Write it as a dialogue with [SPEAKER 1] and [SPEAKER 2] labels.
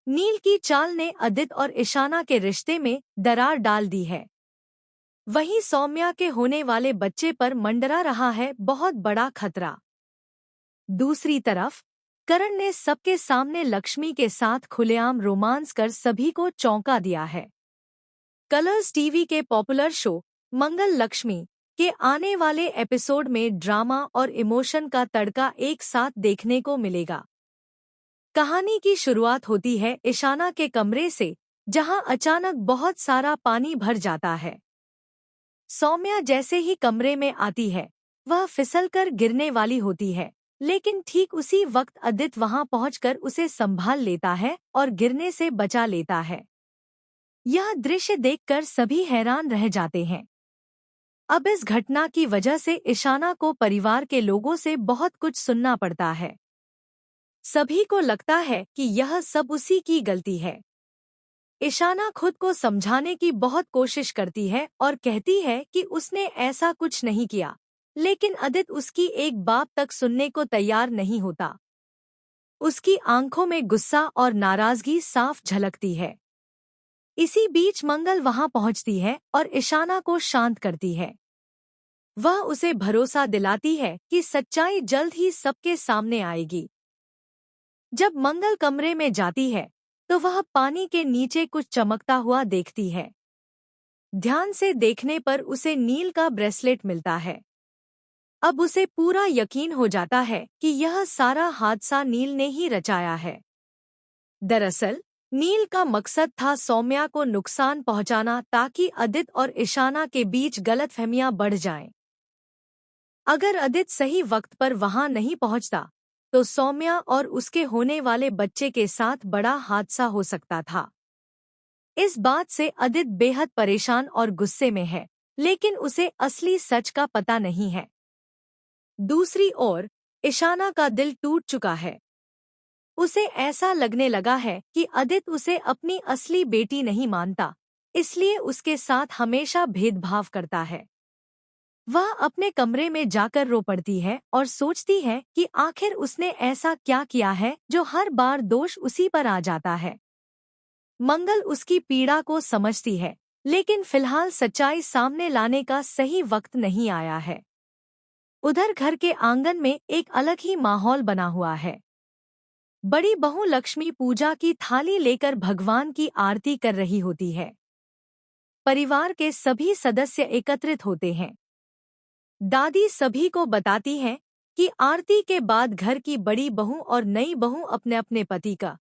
[SPEAKER 1] नील की चाल ने आदित्य और ईशाना के रिश्ते में दरार डाल दी है। वहीं सौम्या के होने वाले बच्चे पर मंडरा रहा है बहुत बड़ा खतरा। दूसरी तरफ करण ने सबके सामने लक्ष्मी के साथ खुलेआम रोमांस कर सभी को चौंका दिया है। कलर्स टीवी के पॉपुलर शो मंगल लक्ष्मी के आने वाले एपिसोड में ड्रामा और इमोशन का तड़का एक साथ देखने को मिलेगा। कहानी की शुरुआत होती है ईशाना के कमरे से, जहां अचानक बहुत सारा पानी भर जाता है। सौम्या जैसे ही कमरे में आती है, वह फिसलकर गिरने वाली होती है, लेकिन ठीक उसी वक्त आदित्य वहां पहुंचकर उसे संभाल लेता है और गिरने से बचा लेता है। यह दृश्य देखकर सभी हैरान रह जाते हैं। अब इस घटना की वजह से ईशाना को परिवार के लोगों से बहुत कुछ सुनना पड़ता है। सभी को लगता है कि यह सब उसी की गलती है। ईशाना खुद को समझाने की बहुत कोशिश करती है और कहती है कि उसने ऐसा कुछ नहीं किया, लेकिन आदित्य उसकी एक बात तक सुनने को तैयार नहीं होता। उसकी आंखों में गुस्सा और नाराजगी साफ झलकती है। इसी बीच मंगल वहां पहुंचती है और ईशाना को शांत करती है। वह उसे भरोसा दिलाती है कि सच्चाई जल्द ही सबके सामने आएगी। जब मंगल कमरे में जाती है तो वह पानी के नीचे कुछ चमकता हुआ देखती है। ध्यान से देखने पर उसे नील का ब्रेसलेट मिलता है। अब उसे पूरा यकीन हो जाता है कि यह सारा हादसा नील ने ही रचाया है। दरअसल नील का मकसद था सौम्या को नुकसान पहुंचाना, ताकि आदित्य और ईशाना के बीच गलतफहमियां बढ़ जाएं। अगर आदित्य सही वक्त पर वहां नहीं पहुंचता तो सौम्या और उसके होने वाले बच्चे के साथ बड़ा हादसा हो सकता था। इस बात से आदित्य बेहद परेशान और गुस्से में है, लेकिन उसे असली सच का पता नहीं है। दूसरी ओर ईशाना का दिल टूट चुका है। उसे ऐसा लगने लगा है कि आदित्य उसे अपनी असली बेटी नहीं मानता, इसलिए उसके साथ हमेशा भेदभाव करता है। वह अपने कमरे में जाकर रो पड़ती है और सोचती है कि आखिर उसने ऐसा क्या किया है जो हर बार दोष उसी पर आ जाता है। मंगल उसकी पीड़ा को समझती है, लेकिन फिलहाल सच्चाई सामने लाने का सही वक्त नहीं आया है। उधर घर के आंगन में एक अलग ही माहौल बना हुआ है। बड़ी बहू लक्ष्मी पूजा की थाली लेकर भगवान की आरती कर रही होती है। परिवार के सभी सदस्य एकत्रित होते हैं। दादी सभी को बताती हैं कि आरती के बाद घर की बड़ी बहू और नई बहू अपने अपने पति का